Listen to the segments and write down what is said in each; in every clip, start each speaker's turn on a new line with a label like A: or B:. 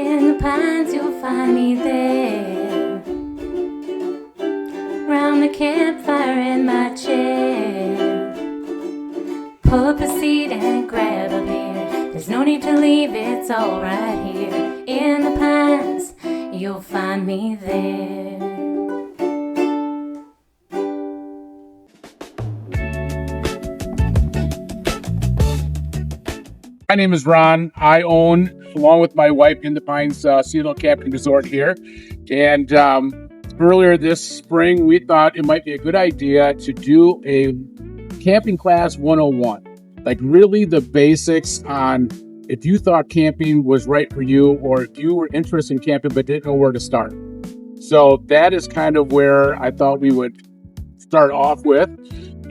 A: In the pines you'll find me there, round the campfire in my chair. Pull up a seat and grab a beer. There's no need to leave, it's all right here. In the pines you'll find me there.
B: My name is Ron. I own, along with my wife, In the Pines Seasonal Camping Resort here. And earlier this spring, we thought it might be a good idea to do a Camping Class 101. Like really the basics on if you thought camping was right for you or if you were interested in camping but didn't know where to start. So that is kind of where I thought we would start off with.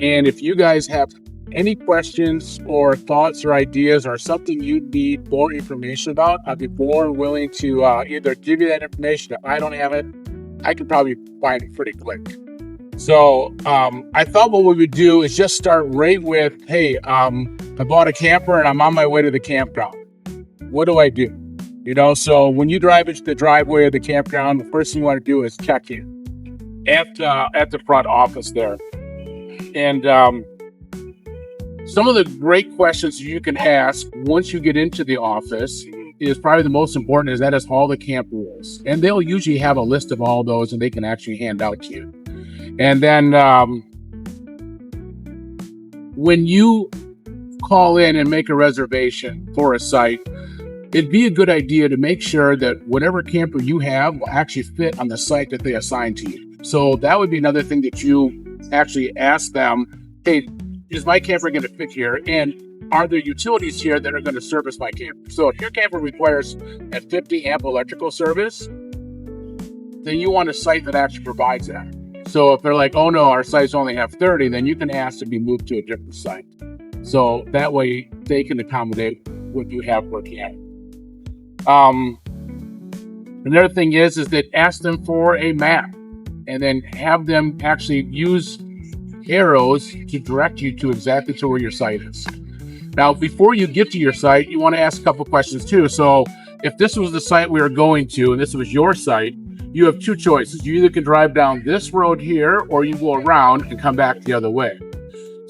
B: And if you guys have any questions or thoughts or ideas or something you need more information about, I'd be more than willing to either give you that information. If I don't have it, I could probably find it pretty quick. So I thought what we would do is just start right with, hey, I bought a camper and I'm on my way to the campground. What do I do? You know, so when you drive into the driveway of the campground, the first thing you want to do is check in at the front office there. And some of the great questions you can ask once you get into the office is probably the most important, is that is all the camp rules. And they'll usually have a list of all those and they can actually hand out to you. And then when you call in and make a reservation for a site, it'd be a good idea to make sure that whatever camper you have will actually fit on the site that they assign to you. So that would be another thing that you actually ask them, hey, is my camper going to fit here? And are there utilities here that are going to service my camper? So if your camper requires a 50 amp electrical service, then you want a site that actually provides that. So if they're like, oh no, our sites only have 30, then you can ask to be moved to a different site. So that way they can accommodate what you have working out. Another thing is that ask them for a map and then have them actually use arrows to direct you to exactly to where your site is. Now, before you get to your site, you want to ask a couple questions too. So if this was the site we were going to and this was your site, you have two choices. You either can drive down this road here or you go around and come back the other way.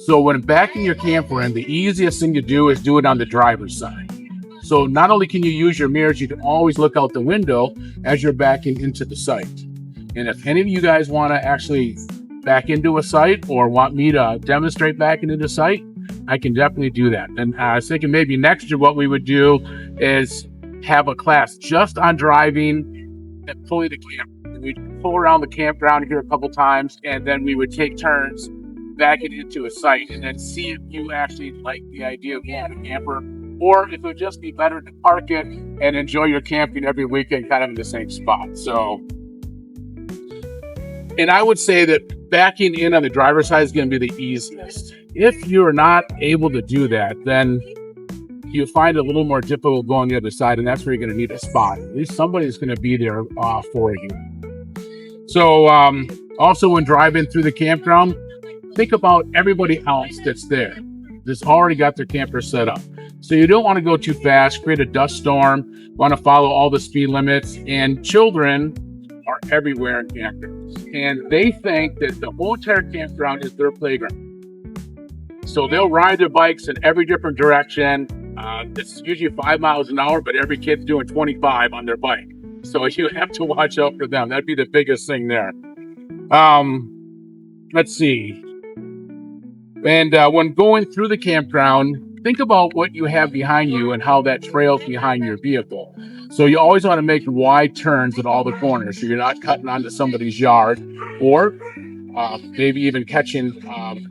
B: So when backing your camper in, the easiest thing to do is do it on the driver's side. So not only can you use your mirrors, you can always look out the window as you're backing into the site. And if any of you guys want to actually back into a site or want me to demonstrate backing into the site, I can definitely do that. And I was thinking maybe next year what we would do is have a class just on driving and pulling the camper. We'd pull around the campground here a couple times and then we would take turns backing into a site and then see if you actually like the idea of having a camper or if it would just be better to park it and enjoy your camping every weekend kind of in the same spot. So, and I would say that backing in on the driver's side is going to be the easiest. If you're not able to do that, then you find it a little more difficult going the other side, and that's where you're going to need a spot. At least somebody's going to be there for you. So also when driving through the campground, think about everybody else that's there, that's already got their camper set up. So you don't want to go too fast, create a dust storm, want to follow all the speed limits, and children are everywhere in campgrounds. And they think that the whole entire campground is their playground. So they'll ride their bikes in every different direction. It's usually 5 miles an hour, but every kid's doing 25 on their bike. So you have to watch out for them. That'd be the biggest thing there. Let's see. And when going through the campground, think about what you have behind you and how that trails behind your vehicle. So you always want to make wide turns at all the corners so you're not cutting onto somebody's yard or maybe even catching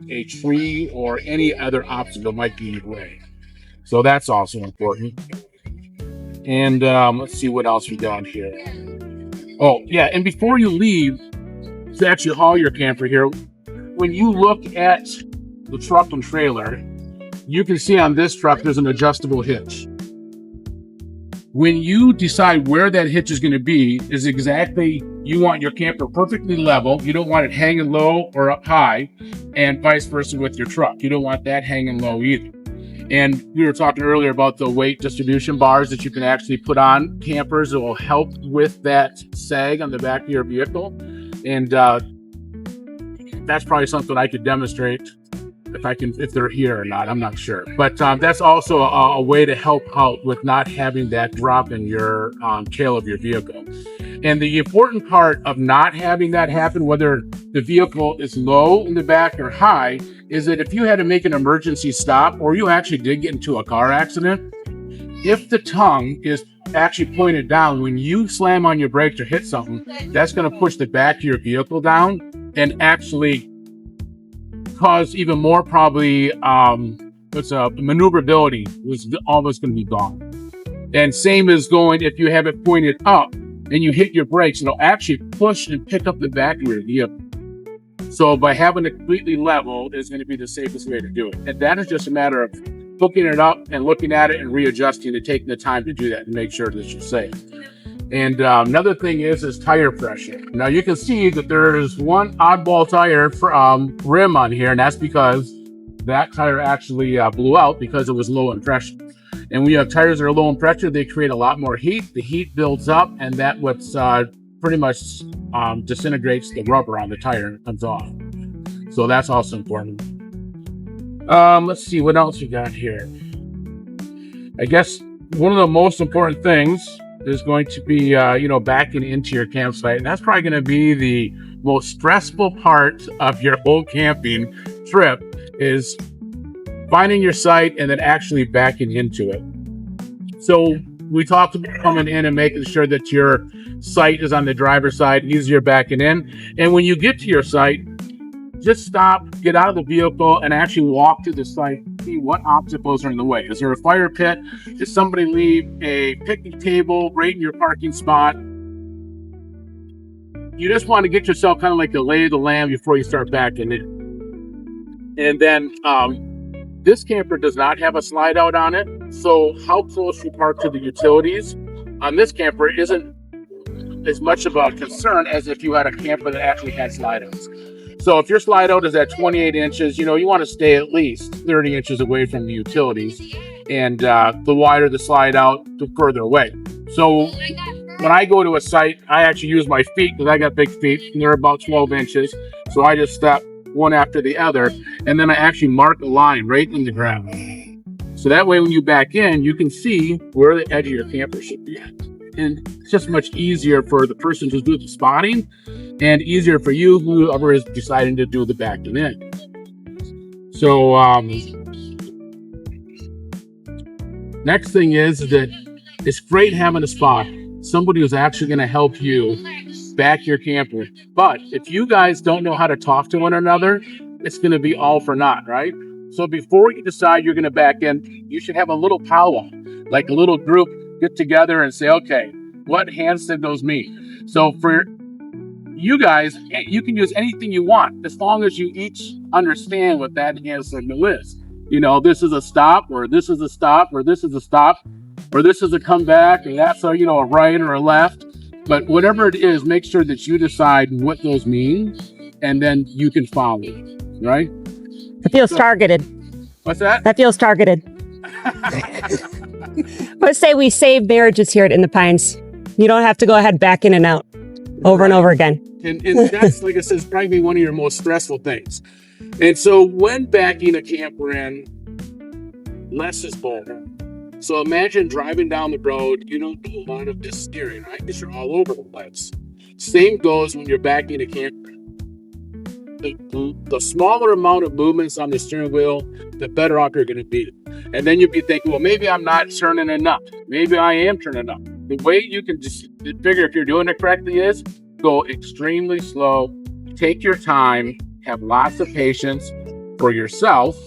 B: a tree or any other obstacle might be in your way. So that's also important. And let's see what else we got here. Oh, yeah. And before you leave to actually haul your camper here, when you look at the truck and trailer, you can see on this truck there's an adjustable hitch. When you decide where that hitch is going to be, is exactly, you want your camper perfectly level. You don't want it hanging low or up high, and vice versa with your truck. You don't want that hanging low either. And we were talking earlier about the weight distribution bars that you can actually put on campers that will help with that sag on the back of your vehicle. And that's probably something I could demonstrate if they're here or not. I'm not sure. But that's also a way to help out with not having that drop in your tail of your vehicle. And the important part of not having that happen, whether the vehicle is low in the back or high, is that if you had to make an emergency stop or you actually did get into a car accident, if the tongue is actually pointed down, when you slam on your brakes or hit something, that's going to push the back of your vehicle down and actually cause even more probably maneuverability was almost going to be gone. And same as going, if you have it pointed up and you hit your brakes, it'll actually push and pick up the back of your vehicle. So by having it completely level is going to be the safest way to do it. And that is just a matter of hooking it up and looking at it and readjusting and taking the time to do that and make sure that you're safe. And another thing is tire pressure. Now you can see that there's one oddball tire rim on here, and that's because that tire actually blew out because it was low in pressure. And when you have tires that are low in pressure, they create a lot more heat. The heat builds up, and that what's pretty much disintegrates the rubber on the tire and it comes off. So that's also important. Let's see what else we got here. I guess one of the most important things is going to be, backing into your campsite. And that's probably going to be the most stressful part of your whole camping trip is finding your site and then actually backing into it. So we talked about coming in and making sure that your site is on the driver's side, easier backing in. And when you get to your site, just stop, get out of the vehicle, and actually walk to the site, see what obstacles are in the way. Is there a fire pit? Did somebody leave a picnic table right in your parking spot? You just want to get yourself kind of like the lay of the land before you start backing in. And then this camper does not have a slide out on it. So how close you park to the utilities on this camper isn't as much of a concern as if you had a camper that actually had slide outs. So if your slide out is at 28 inches, you want to stay at least 30 inches away from the utilities. And the wider the slide out, the further away. So when I go to a site, I actually use my feet because I got big feet and they're about 12 inches. So I just step one after the other. And then I actually mark a line right in the ground. So that way when you back in, you can see where the edge of your camper should be at. And it's just much easier for the person to do the spotting and easier for you, whoever is deciding to do the backing in. So next thing is that it's great having a spot, somebody who's actually going to help you back your camper. But if you guys don't know how to talk to one another, it's going to be all for naught, right? So before you decide you're going to back in, you should have a little powwow, like a little group get together and say, okay, what hand signals mean? So for you guys, you can use anything you want as long as you each understand what that hand signal is. This is a stop, or this is a stop, or this is a stop, or this is a comeback, or that's a right or a left. But whatever it is, make sure that you decide what those mean, and then you can follow it, right?
C: It feels targeted.
B: What's that?
C: That feels targeted. Let's say we save marriages here at In the Pines. You don't have to go ahead back in and out over and over again.
B: And that's, like I said, probably one of your most stressful things. And so when backing a camper in, less is more. So imagine driving down the road, you don't do a lot of just steering, right? Because you're all over the place. Same goes when you're backing a camper. The smaller amount of movements on the steering wheel, the better off you're going to be. And then you'll be thinking, well, maybe I'm not turning enough. Maybe I am turning up. The way you can just figure if you're doing it correctly is go extremely slow, take your time, have lots of patience for yourself.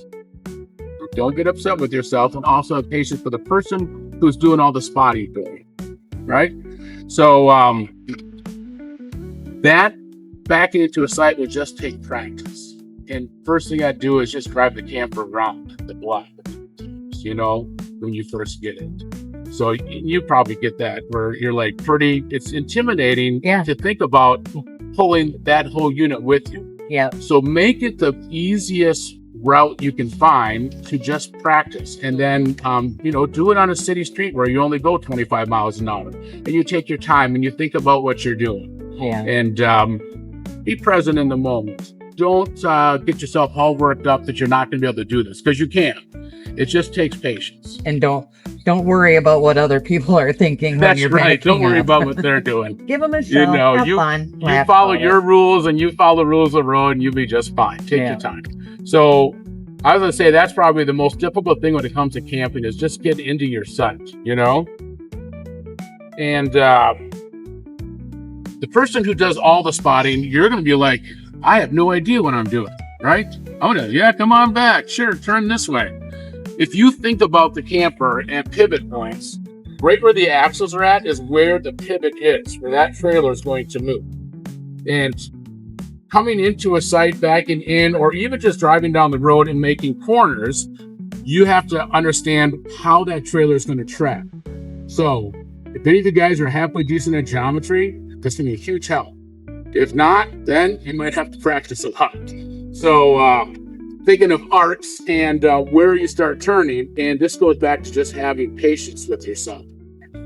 B: Don't get upset with yourself, and also have patience for the person who's doing all the spotting for you, right? So that backing into a site will just take practice. And first thing I do is just drive the camper around the block, when you first get it. So you probably get that where you're like it's intimidating to think about pulling that whole unit with you.
C: Yeah.
B: So make it the easiest route you can find to just practice. And then, do it on a city street where you only go 25 miles an hour, and you take your time and you think about what you're doing.
D: Yeah.
B: And be present in the moment. Don't get yourself all worked up that you're not going to be able to do this, because you can. It just takes patience.
D: And don't worry about what other people are thinking.
B: That's
D: when you're
B: right. Don't
D: backing
B: worry
D: up.
B: about what they're doing.
D: Give them a show. Have fun.
B: You
D: laugh
B: follow
D: about
B: your
D: it.
B: rules and you follow the rules of the road, and you'll be just fine. Take
D: Yeah.
B: your time. So I was going to say that's probably the most difficult thing when it comes to camping is just get into your sight, And the person who does all the spotting, you're going to be like, I have no idea what I'm doing, right? Come on back. Sure, turn this way. If you think about the camper and pivot points, right where the axles are at is where the pivot is, where that trailer is going to move. And coming into a site, backing in, or even just driving down the road and making corners, you have to understand how that trailer is going to track. So if any of you guys are halfway decent at geometry, that's going to be a huge help. If not, then you might have to practice a lot. So thinking of arcs and where you start turning, and this goes back to just having patience with yourself.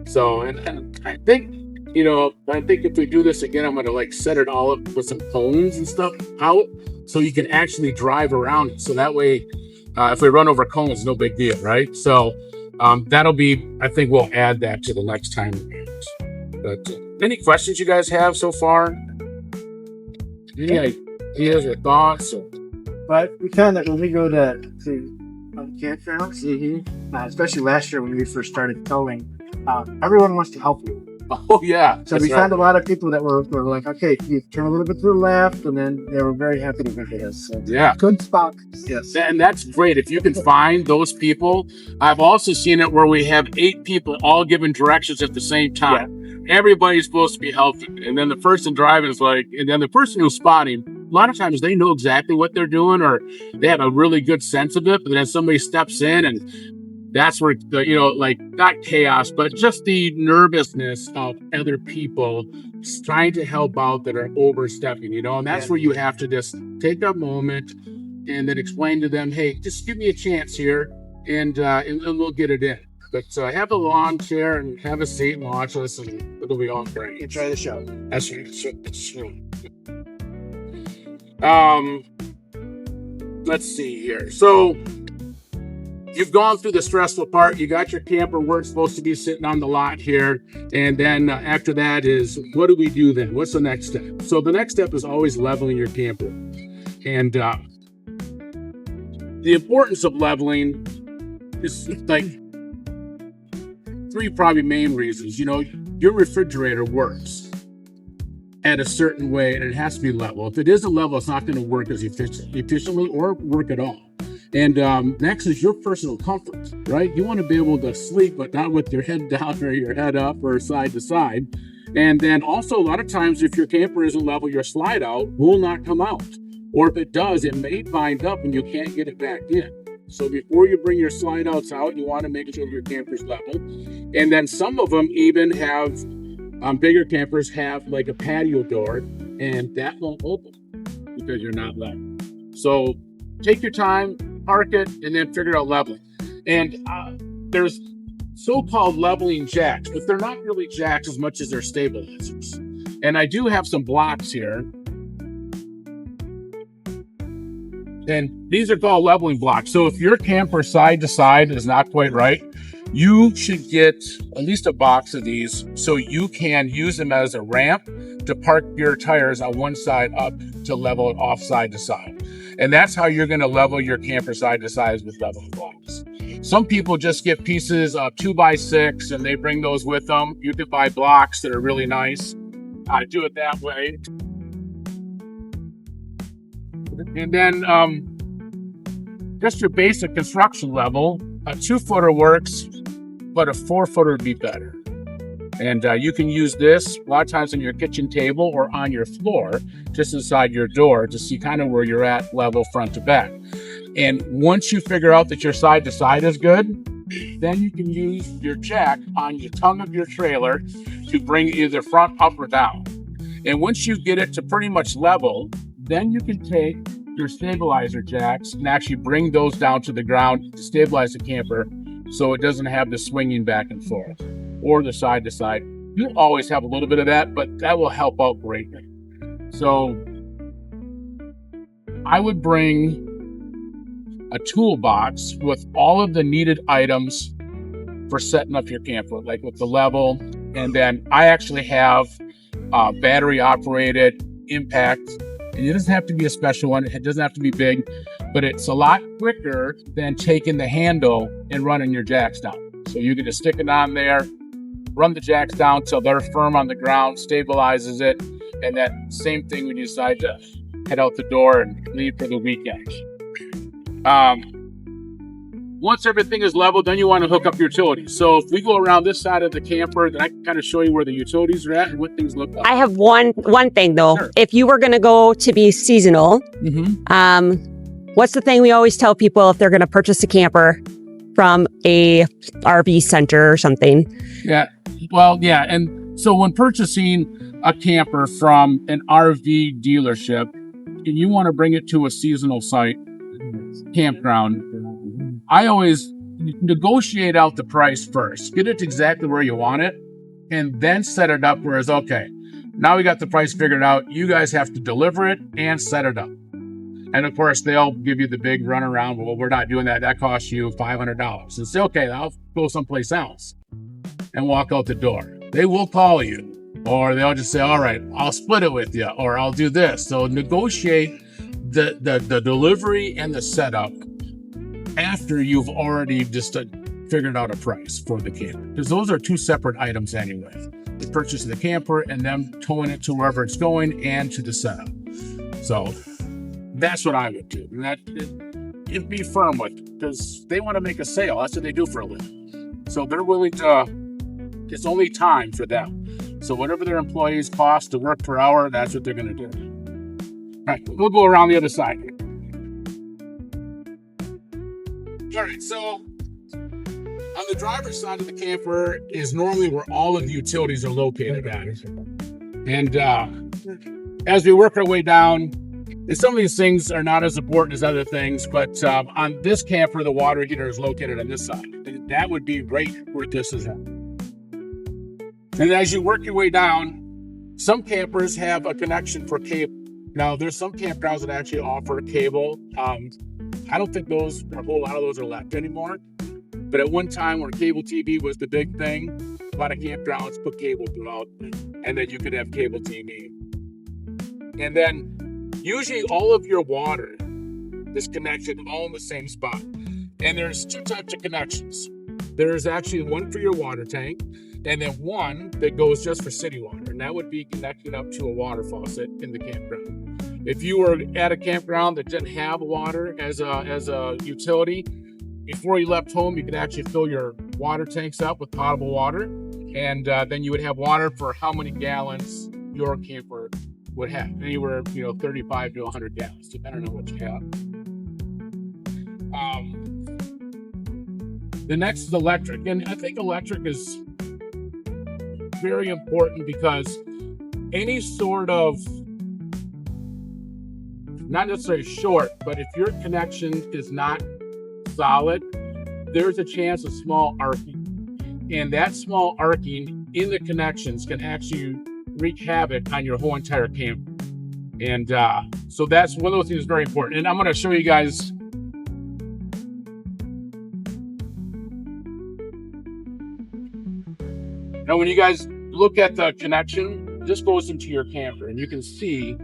B: So, and I think, if we do this again, I'm going to set it all up with some cones and stuff out so you can actually drive around it. So that way, if we run over cones, no big deal, right? So that'll be, I think we'll add that to the next time. But any questions you guys have so far? Any ideas or thoughts?
E: But we found that when we go to campgrounds, especially last year when we first started towing, everyone wants to help you.
B: Oh, yeah.
E: So we found a lot of people that were like, okay, you turn a little bit to the left, and then they were very happy to visit us. So
B: Yeah.
E: good spot. Yes.
B: And that's great. If you can find those people. I've also seen it where we have 8 people all giving directions at the same time. Everybody's supposed to be helping. And then the person driving is and then the person who's spotting, a lot of times they know exactly what they're doing, or they have a really good sense of it. But then somebody steps in, and that's where not chaos, but just the nervousness of other people trying to help out that are overstepping, and that's where you have to just take a moment and then explain to them, hey, just give me a chance here, and we'll get it in. But have a lawn chair and have a seat and watch us, and it'll be all great.
E: Enjoy the show.
B: That's right. Let's see here. So you've gone through the stressful part. You got your camper where it's supposed to be sitting on the lot here. And then after that is, what do we do then? What's the next step? So the next step is always leveling your camper. And the importance of leveling is 3 probably main reasons. Your refrigerator works at a certain way, and it has to be level. If it isn't level, it's not going to work as efficiently or work at all. And next is your personal comfort, right? You want to be able to sleep, but not with your head down or your head up or side to side. And then also a lot of times if your camper isn't level, your slide out will not come out. Or if it does, it may bind up and you can't get it back in. So before you bring your slide outs out, you want to make sure your camper's level. And then some of them even have, bigger campers have a patio door, and that won't open because you're not level. So take your time, park it, and then figure out leveling. And there's so-called leveling jacks, but they're not really jacks as much as they're stabilizers. And I do have some blocks here. And these are called leveling blocks. So if your camper side to side is not quite right, you should get at least a box of these so you can use them as a ramp to park your tires on one side up to level it off side to side. And that's how you're going to level your camper side to side with leveling blocks. Some people just get pieces of 2x6 and they bring those with them. You can buy blocks that are really nice. I do it that way. And then just your basic construction level, a 2-footer works, but a 4-footer would be better. And you can use this a lot of times on your kitchen table or on your floor, just inside your door to see kind of where you're at level front to back. And once you figure out that your side to side is good, then you can use your jack on your tongue of your trailer to bring either front up or down. And once you get it to pretty much level, then you can take your stabilizer jacks and actually bring those down to the ground to stabilize the camper so it doesn't have the swinging back and forth or the side to side. You always have a little bit of that, but that will help out greatly. So I would bring a toolbox with all of the needed items for setting up your camper, like with the level. And then I actually have battery operated impact. And it doesn't have to be a special one. It doesn't have to be big, but it's a lot quicker than taking the handle and running your jacks down. So you can just stick it on there, run the jacks down till they're firm on the ground, stabilizes it. And then same thing when you decide to head out the door and leave for the weekend. Once everything is leveled, then you want to hook up your utilities. So if we go around this side of the camper, then I can kind of show you where the utilities are at and what things look like.
C: I have one thing though.
B: Sure.
C: If you were going to go to be seasonal, what's the thing we always tell people if they're going to purchase a camper from a RV center or something?
B: Yeah. Well, yeah. And so when purchasing a camper from an RV dealership and you want to bring it to a seasonal site, campground, I always negotiate out the price first, get it exactly where you want it, and then set it up where it's okay. Now we got the price figured out. You guys have to deliver it and set it up. And of course, they'll give you the big runaround. Well, we're not doing that. That costs you $500. And say, okay, I'll go someplace else and walk out the door. They will call you, or they'll just say, all right, I'll split it with you, or I'll do this. So negotiate the delivery and the setup after you've already just figured out a price for the camper, because those are two separate items anyway. The purchase of the camper and them towing it to wherever it's going and to the setup. So that's what I would do. And that it'd be firm with, because they want to make a sale. That's what they do for a living. So they're willing to, it's only time for them. So whatever their employees cost to work per hour, that's what they're going to do. All right, we'll go around the other side. All right, so on the driver's side of the camper is normally where all of the utilities are located at. And as we work our way down, and some of these things are not as important as other things, but on this camper, the water heater is located on this side. And that would be right where this is at. And as you work your way down, some campers have a connection for cable. Now, there's some campgrounds that actually offer cable. I don't think a whole lot of those are left anymore. But at one time when cable TV was the big thing, a lot of campgrounds put cable throughout, and then you could have cable TV. And then usually all of your water is connected all in the same spot. And there's two types of connections. There's actually one for your water tank, and then one that goes just for city water. And that would be connected up to a water faucet in the campground. If you were at a campground that didn't have water as a utility, before you left home, you could actually fill your water tanks up with potable water, and then you would have water for how many gallons your camper would have. Anywhere, 35 to 100 gallons, depending on what you have. The next is electric, and I think electric is very important because any sort of, not necessarily short, but if your connection is not solid, there's a chance of small arcing. And that small arcing in the connections can actually wreak havoc on your whole entire camper. And so that's one of those things that's very important. And I'm going to show you guys. Now, when you guys look at the connection, this goes into your camper, and you can see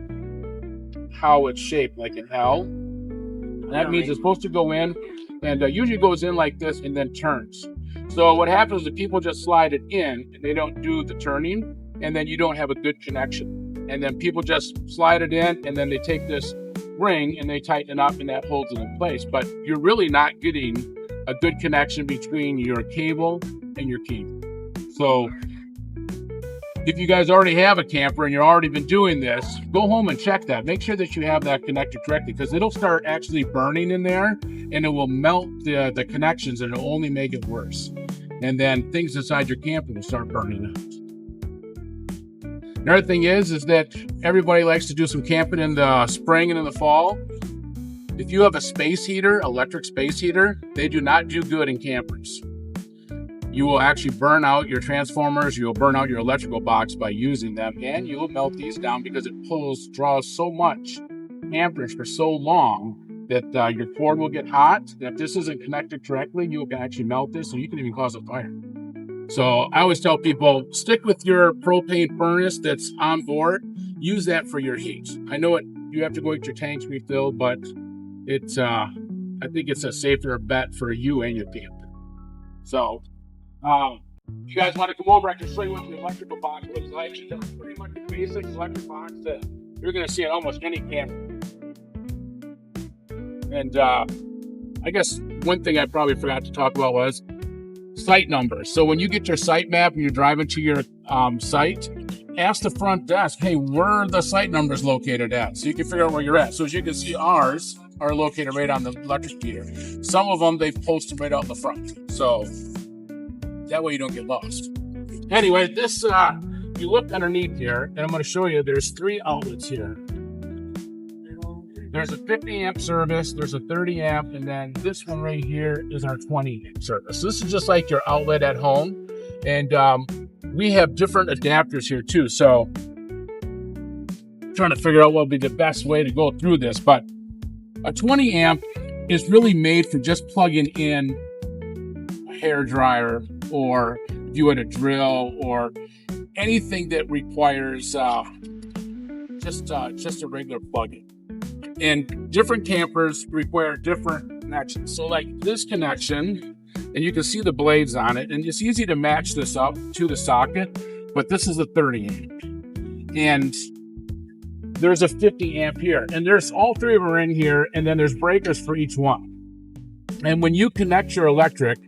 B: how it's shaped like an L. And that means it's supposed to go in, and usually goes in like this and then turns. So what happens is people just slide it in, and they don't do the turning, and then you don't have a good connection. And then people just slide it in, and then they take this ring and they tighten it up, and that holds it in place. But you're really not getting a good connection between your cable and your key. So if you guys already have a camper and you've already been doing this, go home and check that. Make sure that you have that connected correctly, because it'll start actually burning in there, and it will melt the connections, and it'll only make it worse. And then things inside your camper will start burning out. Another thing is that everybody likes to do some camping in the spring and in the fall. if you have a space heater, electric space heater, they do not do good in campers. You will actually burn out your transformers, you will burn out your electrical box by using them, and you will melt these down because it draws so much amperage for so long that your cord will get hot. If this isn't connected correctly, you can actually melt this, and you can even cause a fire. So I always tell people, stick with your propane furnace that's on board. Use that for your heat. I know you have to go get your tanks refilled, but it's I think it's a safer bet for you and your camper. So you guys want to come over, I can show you what the electrical box looks like. It's pretty much a basic electric box that you're going to see in almost any camper. And I guess one thing I probably forgot to talk about was site numbers. So when you get your site map and you're driving to your site, ask the front desk, hey, where are the site numbers located at? So you can figure out where you're at. So as you can see, ours are located right on the electric meter. Some of them, they've posted right out in the front. So that way you don't get lost. Anyway, this, you look underneath here, and I'm going to show you, there's 3 outlets here. There's a 50 amp service, there's a 30 amp, and then this one right here is our 20 amp service. So this is just like your outlet at home. And we have different adapters here too. So I'm trying to figure out what would be the best way to go through this. But a 20 amp is really made for just plugging in a hair dryer, or if you had a drill, or anything that requires just a regular plug-in. And different campers require different connections. So like this connection, and you can see the blades on it, and it's easy to match this up to the socket, but this is a 30 amp. And there's a 50 amp here, and there's all 3 of them are in here, and then there's breakers for each one. And when you connect your electric,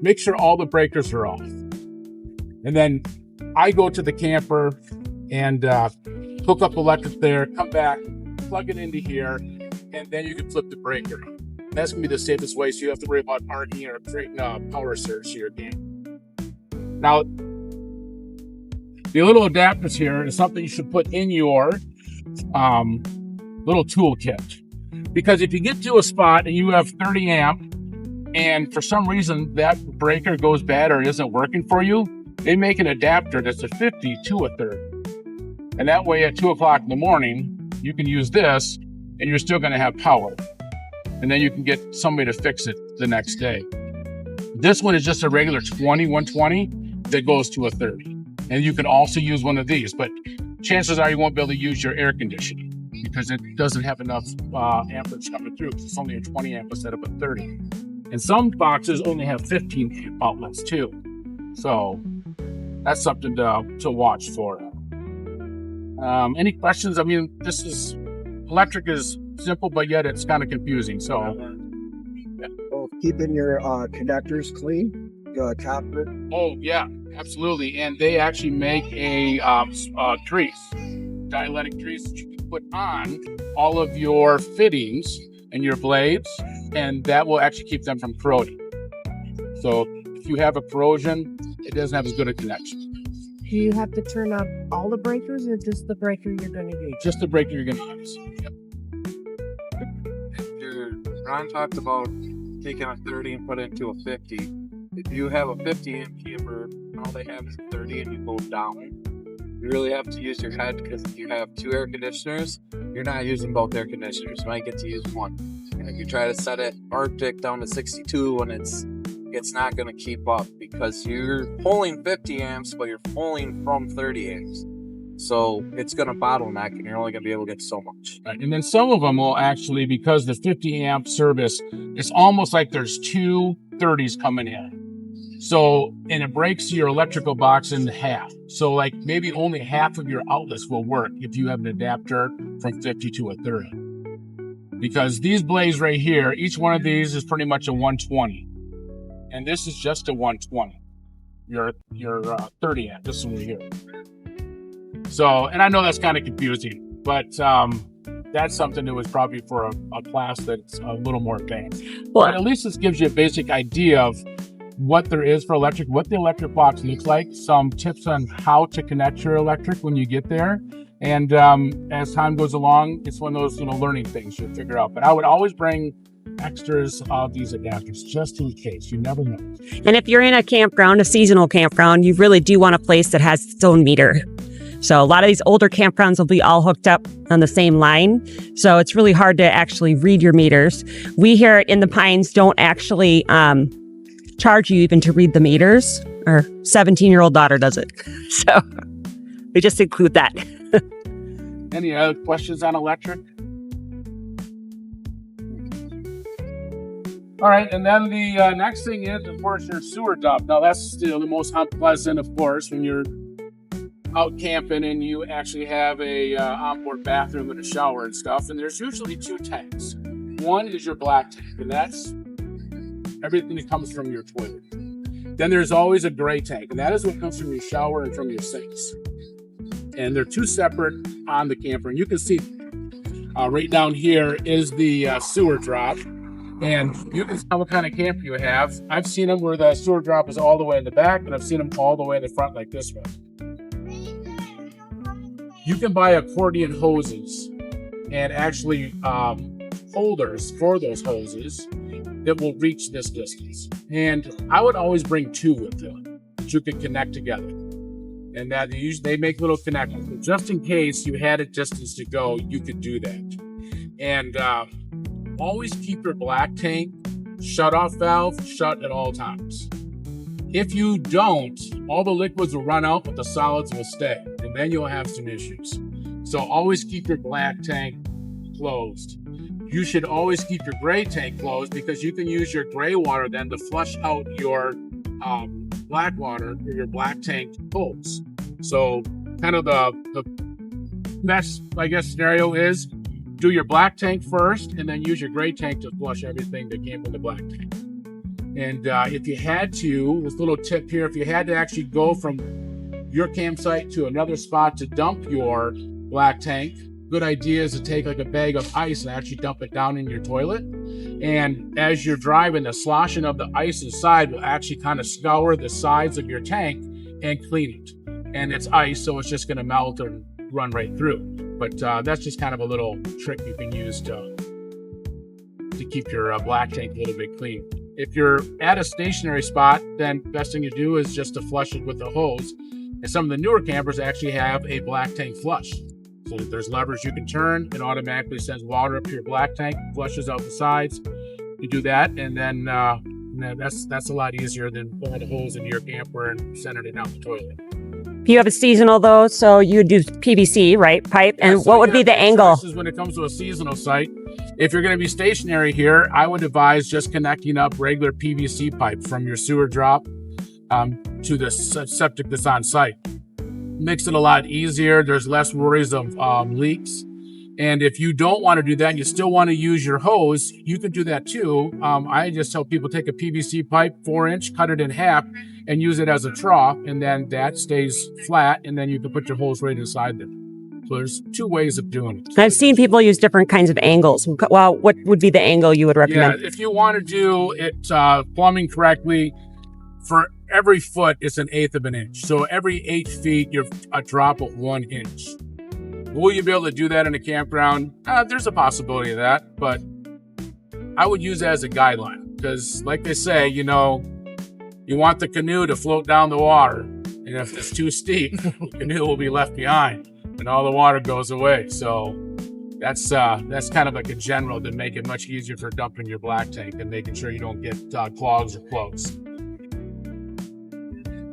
B: make sure all the breakers are off. And then I go to the camper and hook up electric there, come back, plug it into here, and then you can flip the breaker. That's gonna be the safest way, so you have to worry about arcing or creating a power surge to your game. Now, the little adapters here is something you should put in your little toolkit. Because if you get to a spot and you have 30 amp, and for some reason that breaker goes bad or isn't working for you, they make an adapter that's a 50 to a 30. And that way at 2 o'clock in the morning, you can use this and you're still gonna have power. And then you can get somebody to fix it the next day. This one is just a regular 120 that goes to a 30. And you can also use one of these, but chances are you won't be able to use your air conditioning because it doesn't have enough amperage coming through. It's only a 20 amp instead of a 30. And some boxes only have 15 amp outlets too. So that's something to watch for. Any questions? I mean, electric is simple, but yet it's kind of confusing. So,
F: Well, keeping your connectors clean, copper.
B: oh yeah, absolutely. And they actually make a grease, dielectric grease that you can put on all of your fittings and your blades, and that will actually keep them from corroding. So if you have a corrosion, it doesn't have as good a connection.
G: Do you have to turn off all the breakers or just the breaker you're going to use?
B: Just the breaker you're going to use. Yep.
H: Ron talked about taking a 30 and put it into a 50. If you have a 50 amp camper, all they have is a 30 and you go down. You really have to use your head, because if you have 2 air conditioners, you're not using both air conditioners. You might get to use one. And if you try to set it Arctic down to 62, and it's not going to keep up, because you're pulling 50 amps, but you're pulling from 30 amps. So it's going to bottleneck, and you're only going to be able to get so much.
B: Right. And then some of them will actually, because the 50 amp service, it's almost like there's 2 30s coming in. So, and it breaks your electrical box in half. So like maybe only half of your outlets will work if you have an adapter from 50 to a 30. Because these blades right here, each one of these is pretty much a 120. And this is just a 120. Your 30 amp, this one right here. So, and I know that's kind of confusing, but that's something that was probably for a class that's a little more advanced.
C: Well,
B: But at least this gives you a basic idea of what there is for electric, what the electric box looks like, some tips on how to connect your electric when you get there, And as time goes along, it's one of those, learning things you'll figure out. But I would always bring extras of these adapters just in case. You never know.
C: And if you're in a campground, a seasonal campground, you really do want a place that has its own meter. So a lot of these older campgrounds will be all hooked up on the same line. So it's really hard to actually read your meters. We here in the Pines don't actually charge you even to read the meters. Our 17-year-old daughter does it. So we just include that.
B: Any other questions on electric? All right, and then the next thing is, of course, your sewer dump. Now, that's still the most unpleasant, of course, when you're out camping and you actually have a onboard bathroom and a shower and stuff. And there's usually 2 tanks. One is your black tank, and that's everything that comes from your toilet. Then there's always a gray tank, and that is what comes from your shower and from your sinks. And they're 2 separate on the camper. And you can see right down here is the sewer drop. And you can tell what kind of camper you have. I've seen them where the sewer drop is all the way in the back, and I've seen them all the way in the front like this one. You can buy accordion hoses and actually holders for those hoses that will reach this distance. And I would always bring 2 with them that you can connect together. And that they make little connectors. But just in case you had a distance to go, you could do that. And always keep your black tank shut-off valve shut at all times. If you don't, all the liquids will run out, but the solids will stay, and then you'll have some issues. So always keep your black tank closed. You should always keep your gray tank closed because you can use your gray water then to flush out your black water or your black tank hose. So kind of the best, I guess, scenario is do your black tank first and then use your gray tank to flush everything that came from the black tank. And if you had to, this little tip here, if you had to actually go from your campsite to another spot to dump your black tank, good idea is to take like a bag of ice and actually dump it down in your toilet. And as you're driving, the sloshing of the ice inside will actually kind of scour the sides of your tank and clean it. And it's ice, so it's just going to melt and run right through. But that's just kind of a little trick you can use to keep your black tank a little bit clean. If you're at a stationary spot, then best thing to do is just to flush it with a hose. And some of the newer campers actually have a black tank flush. So if there's levers you can turn, it automatically sends water up to your black tank, flushes out the sides. You do that, and then that's a lot easier than pulling a hose into your camper and sending it down the toilet.
C: If you have a seasonal though, so you would do PVC, right? Pipe. And
B: so
C: what would be the angle?
B: When it comes to a seasonal site, if you're going to be stationary here, I would advise just connecting up regular PVC pipe from your sewer drop to the septic that's on site. Makes it a lot easier. There's less worries of leaks. And if you don't want to do that and you still want to use your hose, you can do that too. I just tell people take a PVC pipe, 4-inch, cut it in half, and use it as a trough, and then that stays flat, and then you can put your hose right inside there. So there's 2 ways of doing it.
C: I've seen people use different kinds of angles. Well, what would be the angle you would recommend?
B: Yeah, if you want to do it plumbing correctly, for every foot, it's 1/8 of an inch. So every 8 feet, you're a drop of 1 inch. Will you be able to do that in a campground? There's a possibility of that, but I would use that as a guideline because, like they say, you want the canoe to float down the water, and if it's too steep, the canoe will be left behind, and all the water goes away. So that's kind of like a general to make it much easier for dumping your black tank and making sure you don't get clogs or floats.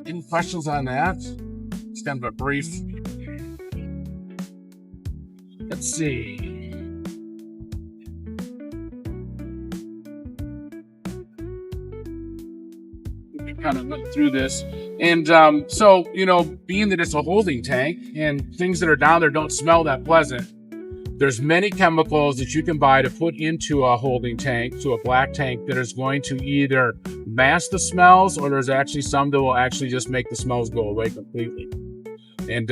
B: Any questions on that? It's kind of a brief. Let's see. We kind of went through this. And so, being that it's a holding tank and things that are down there don't smell that pleasant, there's many chemicals that you can buy to put into a holding tank, to a black tank, that is going to either mask the smells, or there's actually some that will actually just make the smells go away completely. And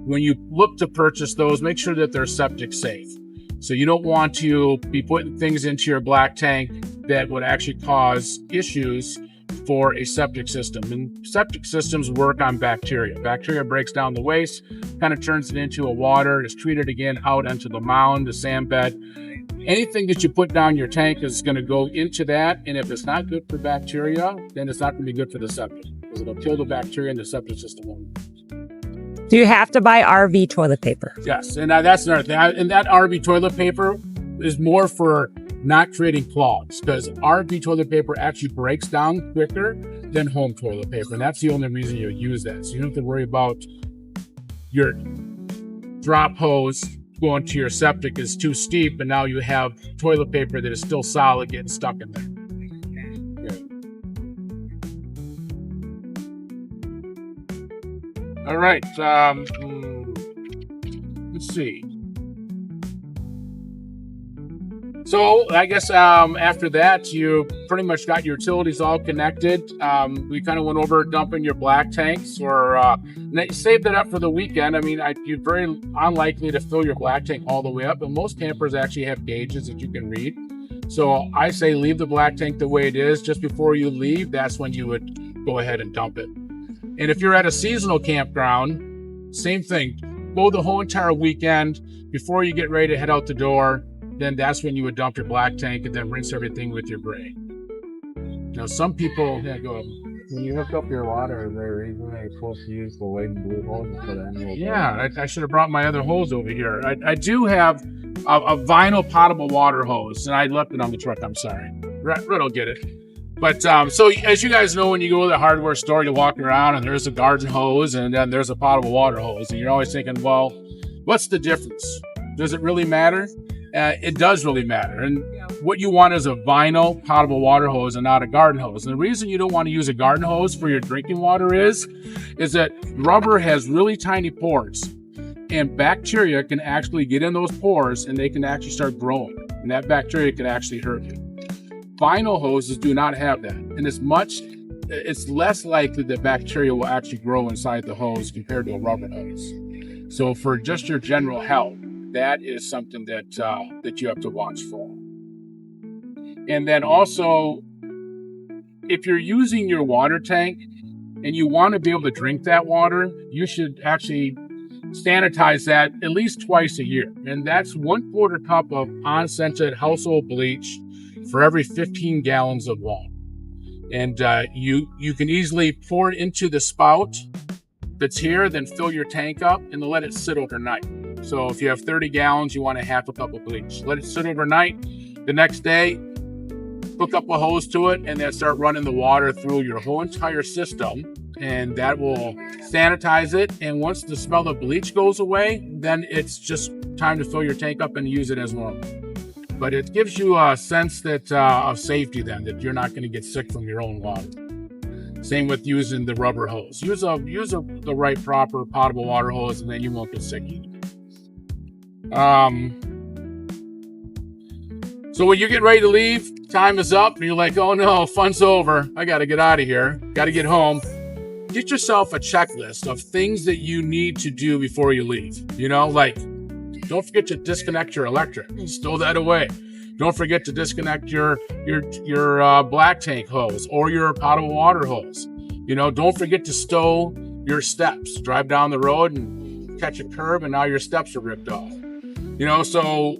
B: when you look to purchase those, make sure that they're septic safe. So you don't want to be putting things into your black tank that would actually cause issues for a septic system. And septic systems work on bacteria. Bacteria breaks down the waste, kind of turns it into a water, is treated again out onto the mound, the sand bed. Anything that you put down your tank is going to go into that, and if it's not good for bacteria, then it's not going to be good for the septic, because it'll kill the bacteria in the septic system.
C: Do you have to buy RV toilet paper?
B: Yes, and that's another thing. And that RV toilet paper is more for not creating clogs, because RV toilet paper actually breaks down quicker than home toilet paper, and that's the only reason you use that. So you don't have to worry about your drop hose going to your septic is too steep, and now you have toilet paper that is still solid getting stuck in there. All right, let's see. So I guess after that, you pretty much got your utilities all connected. We kind of went over dumping your black tanks, or saved it up for the weekend. I mean, you're very unlikely to fill your black tank all the way up, but most campers actually have gauges that you can read. So I say leave the black tank the way it is. Just before you leave, that's when you would go ahead and dump it. And if you're at a seasonal campground, same thing. Go the whole entire weekend before you get ready to head out the door. Then that's when you would dump your black tank and then rinse everything with your gray. Now, some people, go ahead.
H: When you hook up your water, is there a reason they're supposed to use the white and blue hose instead of any of
B: Yeah, I should have brought my other hose over here. I do have a vinyl potable water hose, and I left it on the truck. I'm sorry. Red will get it. But so as you guys know, when you go to the hardware store, you walk around and there's a garden hose and then there's a potable water hose. And you're always thinking, well, what's the difference? Does it really matter? It does really matter. And what you want is a vinyl potable water hose and not a garden hose. And the reason you don't want to use a garden hose for your drinking water is that rubber has really tiny pores, and bacteria can actually get in those pores and they can actually start growing. And that bacteria can actually hurt you. Vinyl hoses do not have that. And it's less likely that bacteria will actually grow inside the hose compared to a rubber hose. So for just your general health, that is something that you have to watch for. And then also, if you're using your water tank and you want to be able to drink that water, you should actually sanitize that at least twice a year. And that's 1/4 cup of unscented household bleach for every 15 gallons of water. And you can easily pour it into the spout that's here, then fill your tank up and let it sit overnight. So if you have 30 gallons, you want a 1/2 cup of bleach. Let it sit overnight. The next day, hook up a hose to it and then start running the water through your whole entire system, and that will sanitize it. And once the smell of bleach goes away, then it's just time to fill your tank up and use it as normal. But it gives you a sense that of safety then, that you're not going to get sick from your own water. Same with using the rubber hose. Use the right proper potable water hose, and then you won't get sick either. So when you get ready to leave, time is up, and you're like, oh no, fun's over. I got to get out of here. Got to get home. Get yourself a checklist of things that you need to do before you leave. Like, don't forget to disconnect your electric. Stow that away. Don't forget to disconnect your black tank hose or your potable water hose. Don't forget to stow your steps. Drive down the road and catch a curb, and now your steps are ripped off. So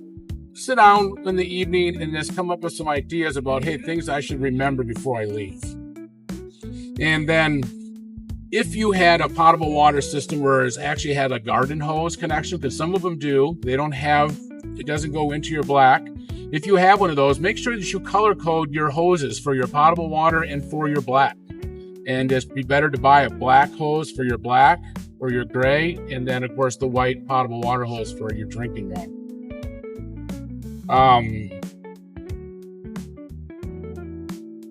B: sit down in the evening and just come up with some ideas about, hey, things I should remember before I leave. And then if you had a potable water system where it's actually had a garden hose connection, because some of them do, it doesn't go into your black. If you have one of those, make sure that you color code your hoses for your potable water and for your black. And it'd be better to buy a black hose for your black or your gray, and then of course the white potable water hose for your drinking water.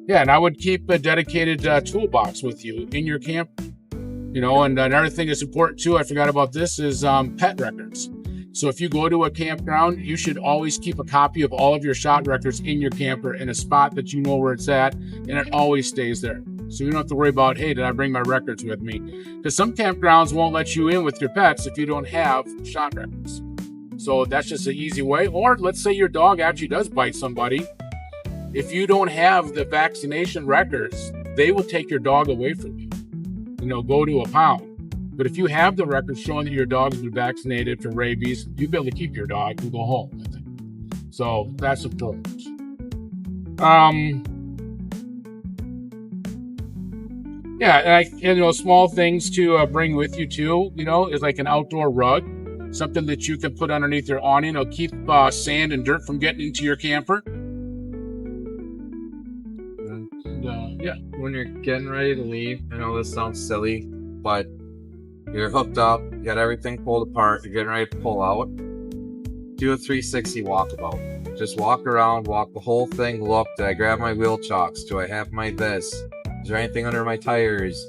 B: And I would keep a dedicated toolbox with you in your camp. And another thing that's important too, I forgot about this, is pet records. So if you go to a campground, you should always keep a copy of all of your shot records in your camper in a spot that you know where it's at, and it always stays there. So you don't have to worry about, hey, did I bring my records with me? Because some campgrounds won't let you in with your pets if you don't have shot records. So that's just an easy way. Or let's say your dog actually does bite somebody. If you don't have the vaccination records they will take your dog away from you. Go to a pound. But if you have the record showing that your dog has been vaccinated for rabies, you'll be able to keep your dog and go home with it. So that's important. Yeah, and small things to bring with you too, is like an outdoor rug, something that you can put underneath your awning. It'll keep sand and dirt from getting into your camper. Yeah.
H: When you're getting ready to leave, I know this sounds silly, but you're hooked up, you got everything pulled apart, you're getting ready to pull out. Do a 360 walkabout. Just walk around, walk the whole thing. Look, did I grab my wheel chocks? Do I have my this? Is there anything under my tires?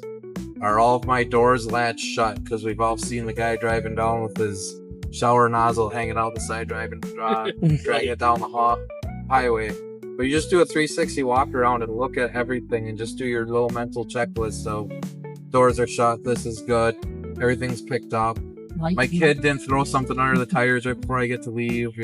H: Are all of my doors latched shut? Because we've all seen the guy driving down with his shower nozzle hanging out the side, dragging it down the highway. But you just do a 360 walk around and look at everything and just do your little mental checklist. So doors are shut, this is good, everything's picked up. My kid didn't throw something under the tires right before I get to leave,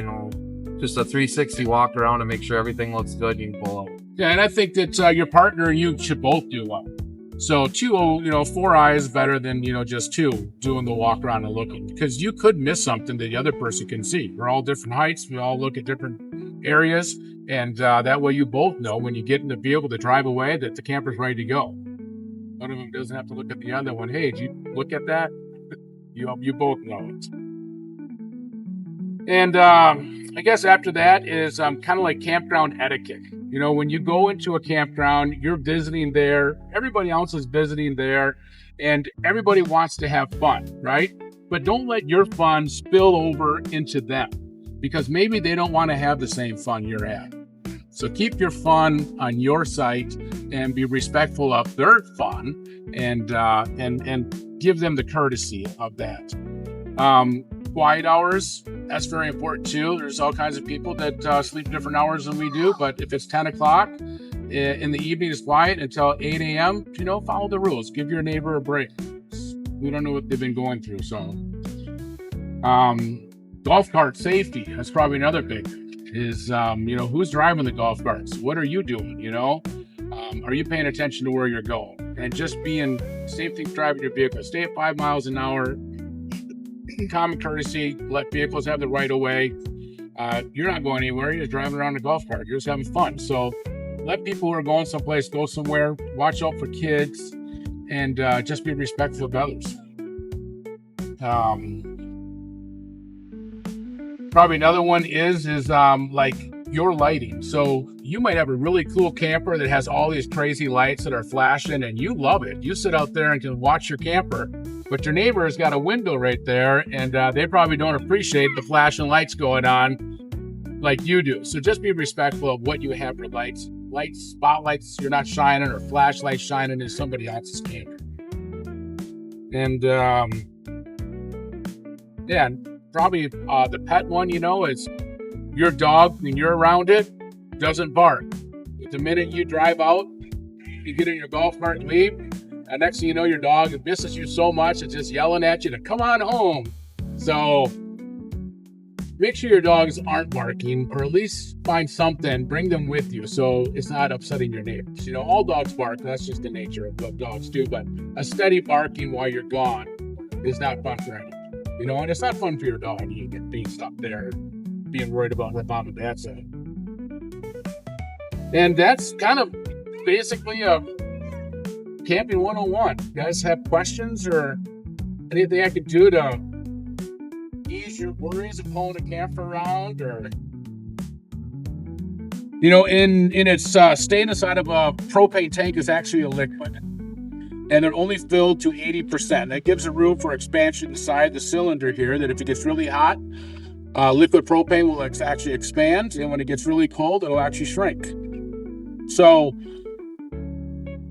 H: just a 360 walk around and make sure everything looks good. You can pull out.
B: Yeah, and I think that your partner and you should both do one. So 4 eyes better than, just 2 doing the walk around and looking, because you could miss something that the other person can see. We're all different heights. We all look at different areas. And that way you both know when you get in the vehicle to drive away that the camper's ready to go. One of them doesn't have to look at the other one. Hey, did you look at that? You both know it. And I guess after that is kind of like campground etiquette. When you go into a campground, you're visiting there. Everybody else is visiting there. And everybody wants to have fun, right? But don't let your fun spill over into them, because maybe they don't want to have the same fun you're having. So keep your fun on your site and be respectful of their fun, and give them the courtesy of that. Quiet hours, that's very important too. There's all kinds of people that sleep different hours than we do, but if it's 10 o'clock in the evening, it's quiet until 8 a.m., follow the rules. Give your neighbor a break. We don't know what they've been going through. So golf cart safety, that's probably another big is, who's driving the golf carts? What are you doing? Are you paying attention to where you're going? And just being safe things driving your vehicle. Stay at 5 miles an hour. Common courtesy, let vehicles have the right of way. You're not going anywhere. You're just driving around the golf cart. You're just having fun. So let people who are going someplace go somewhere. Watch out for kids, and just be respectful of others. Probably another one is like your lighting. So you might have a really cool camper that has all these crazy lights that are flashing and you love it. You sit out there and can watch your camper, but your neighbor has got a window right there, and they probably don't appreciate the flashing lights going on like you do. So just be respectful of what you have for lights. Lights, spotlights you're not shining, or flashlights shining in somebody else's camper. And probably the pet one, is your dog, when you're around it, doesn't bark. But the minute you drive out, you get in your golf cart and leave, and next thing you know, your dog misses you so much, it's just yelling at you to come on home. So make sure your dogs aren't barking, or at least find something, bring them with you so it's not upsetting your neighbors. All dogs bark, that's just the nature of what dogs do, but a steady barking while you're gone is not fun for anyone. And it's not fun for your dog. You get being stuck there, being worried about what mom and dad said. And that's kind of basically a Camping 101. You guys have questions or anything I could do to ease your worries of pulling a camper around? Or in its staying inside of a propane tank is actually a liquid, and they're only filled to 80%. That gives a room for expansion inside the cylinder here, that if it gets really hot, liquid propane will actually expand, and when it gets really cold, it'll actually shrink. So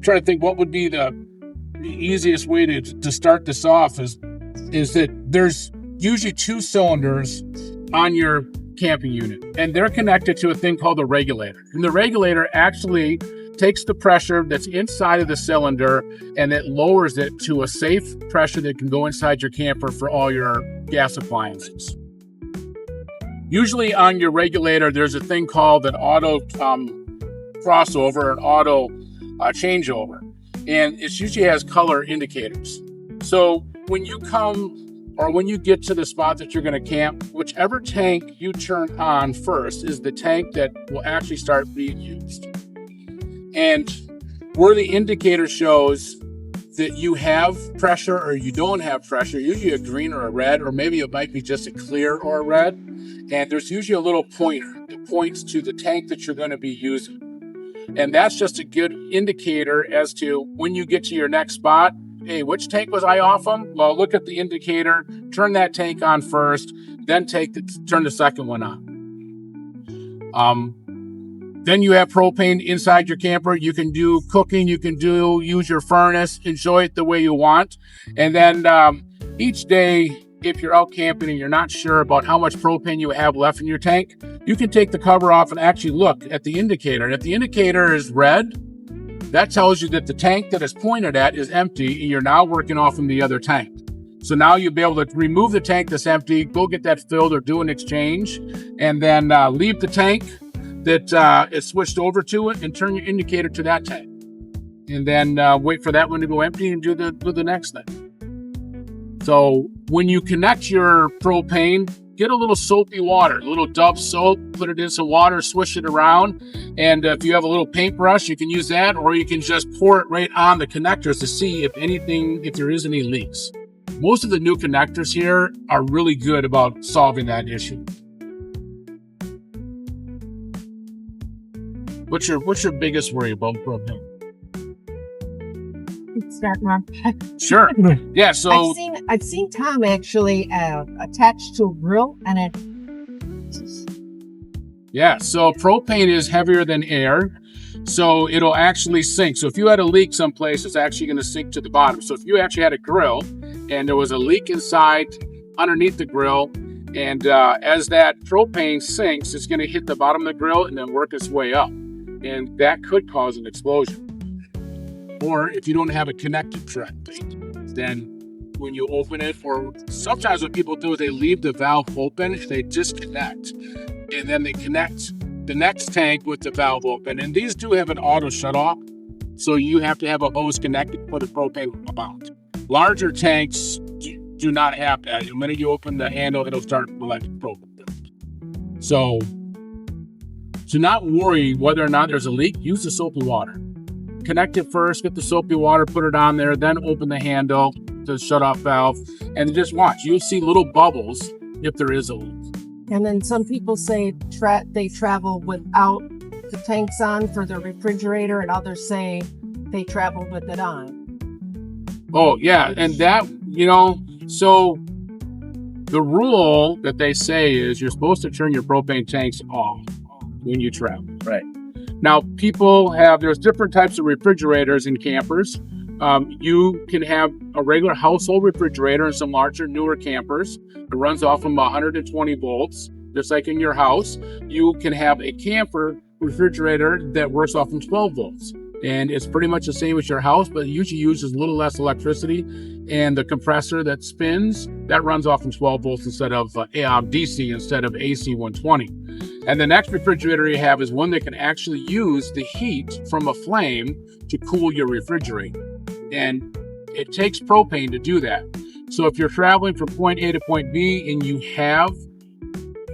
B: trying to think what would be the easiest way to start this off is that there's usually 2 cylinders on your camping unit, and they're connected to a thing called the regulator. And the regulator actually takes the pressure that's inside of the cylinder and it lowers it to a safe pressure that can go inside your camper for all your gas appliances. Usually on your regulator, there's a thing called an auto crossover, an auto changeover, and it usually has color indicators. So when you come or when you get to the spot that you're going to camp, whichever tank you turn on first is the tank that will actually start being used. And where the indicator shows that you have pressure or you don't have pressure, usually a green or a red, or maybe it might be just a clear or a red. And there's usually a little pointer that points to the tank that you're going to be using. And that's just a good indicator as to when you get to your next spot. Hey, which tank was I off on? Well, look at the indicator, turn that tank on first, then turn the second one on. Then you have propane inside your camper. You can do cooking, you can use your furnace, enjoy it the way you want. And then each day, if you're out camping and you're not sure about how much propane you have left in your tank, you can take the cover off and actually look at the indicator. And if the indicator is red, that tells you that the tank that is pointed at is empty and you're now working off from the other tank. So now you'll be able to remove the tank that's empty, go get that filled or do an exchange, and then leave the tank that is switched over to it and turn your indicator to that tank. And then wait for that one to go empty and do the next thing. So when you connect your propane, get a little soapy water, a little Dove soap, put it in some water, swish it around. And if you have a little paintbrush, you can use that, or you can just pour it right on the connectors to see if there is any leaks. Most of the new connectors here are really good about solving that issue. What's your biggest worry about propane?
G: Start Mom.
B: Sure. Yeah. So
G: I've seen Tom actually attached to a grill, and it.
B: Yeah. So propane is heavier than air, so it'll actually sink. So if you had a leak someplace, it's actually going to sink to the bottom. So if you actually had a grill and there was a leak inside underneath the grill, and as that propane sinks, it's going to hit the bottom of the grill and then work its way up, and that could cause an explosion. Or if you don't have a connected thread, then when you open it, or sometimes what people do is they leave the valve open, they disconnect, and then they connect the next tank with the valve open. And these do have an auto shut off, so you have to have a hose connected for the propane about. Larger tanks do not have that. The minute you open the handle, it'll start collecting propane. So to not worry whether or not there's a leak, use the soapy water. Connect it first, get the soapy water, put it on there, then open the handle to shut off valve, and just watch. You'll see little bubbles if there is a leak.
G: And then some people say they travel without the tanks on for their refrigerator, and others say they travel with it on.
B: Oh, yeah. And that, so the rule that they say is you're supposed to turn your propane tanks off when you travel. Right. Now, there's different types of refrigerators in campers. You can have a regular household refrigerator in some larger, newer campers. It runs off from 120 volts, just like in your house. You can have a camper refrigerator that works off from 12 volts. And it's pretty much the same as your house, but it usually uses a little less electricity. And the compressor that spins, that runs off from 12 volts instead of DC instead of AC 120. And the next refrigerator you have is one that can actually use the heat from a flame to cool your refrigerator. And it takes propane to do that. So if you're traveling from point A to point B and you have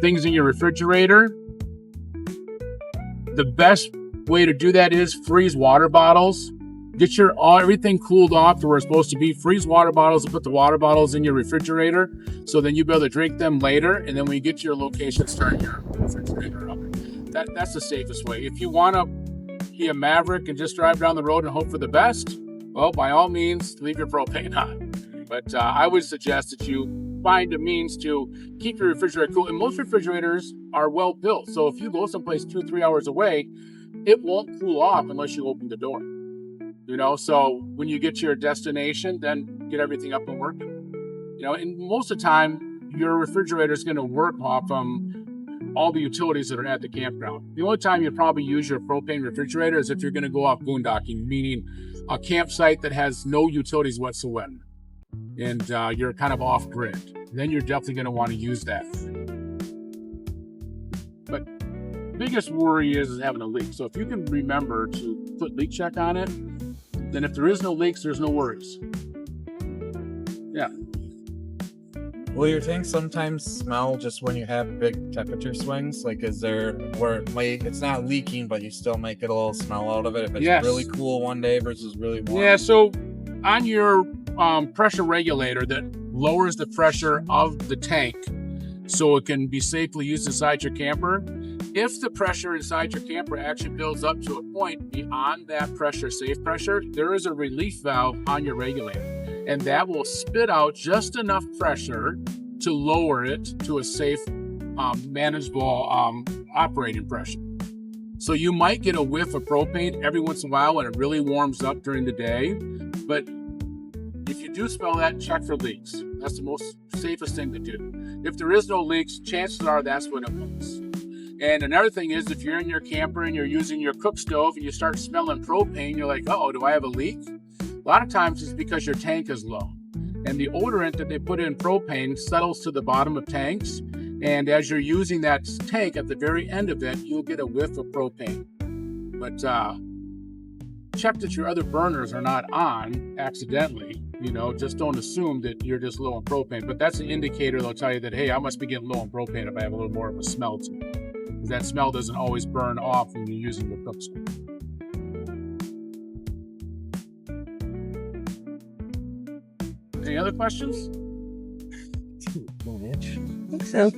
B: things in your refrigerator, the best way to do that is freeze water bottles. Get everything cooled off to where it's supposed to be. Freeze water bottles and put the water bottles in your refrigerator, so then you'll be able to drink them later. And then when you get to your location, start your refrigerator up. That's the safest way. If you want to be a maverick and just drive down the road and hope for the best, well, by all means, leave your propane on. But I would suggest that you find a means to keep your refrigerator cool. And most refrigerators are well built, so if you go someplace 2-3 hours away, it won't cool off unless you open the door. So when you get to your destination, then get everything up and working. And most of the time, your refrigerator is going to work off all the utilities that are at the campground. The only time you probably use your propane refrigerator is if you're going to go off boondocking, meaning a campsite that has no utilities whatsoever, and you're kind of off grid. Then you're definitely going to want to use that. But biggest worry is having a leak. So if you can remember to put leak check on it, then if there is no leaks, there's no worries. Yeah.
H: Will your tank sometimes smell just when you have big temperature swings? Like, is there where it might, it's not leaking, but you still might get a little smell out of it if it's
B: Yes.
H: really cool one day versus really warm?
B: Yeah, so on your pressure regulator that lowers the pressure of the tank so it can be safely used inside your camper, if the pressure inside your camper actually builds up to a point beyond that pressure, safe pressure, there is a relief valve on your regulator. And that will spit out just enough pressure to lower it to a safe, manageable operating pressure. So you might get a whiff of propane every once in a while when it really warms up during the day. But if you do smell that, check for leaks. That's the most safest thing to do. If there is no leaks, chances are that's when it was. And another thing is, if you're in your camper and you're using your cook stove and you start smelling propane, you're like, uh-oh, do I have a leak? A lot of times it's because your tank is low. And the odorant that they put in propane settles to the bottom of tanks. And as you're using that tank, at the very end of it, you'll get a whiff of propane. But check that your other burners are not on accidentally. You know, just don't assume that you're just low on propane. But that's an indicator they'll tell you that, hey, I must be getting low on propane if I have a little more of a smell to it. That smell doesn't always burn off when you're using your cook stove. Any other questions?
C: I think so.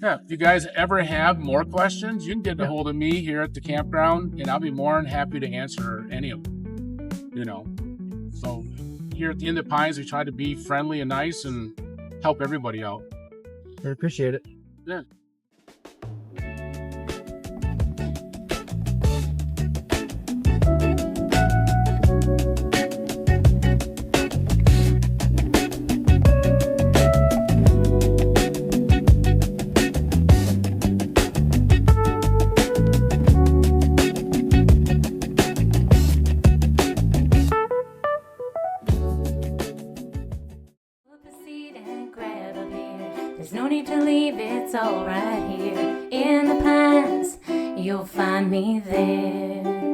B: Yeah, if you guys ever have more questions, you can get a hold of me here at the campground, and I'll be more than happy to answer any of them. You know, so here at the Inland Pines, we try to be friendly and nice and help everybody out.
E: I appreciate it.
B: Yeah.
A: Pull up a seat and grab a beer. There's no need to leave, it's all right here. In the pines, you'll find me there.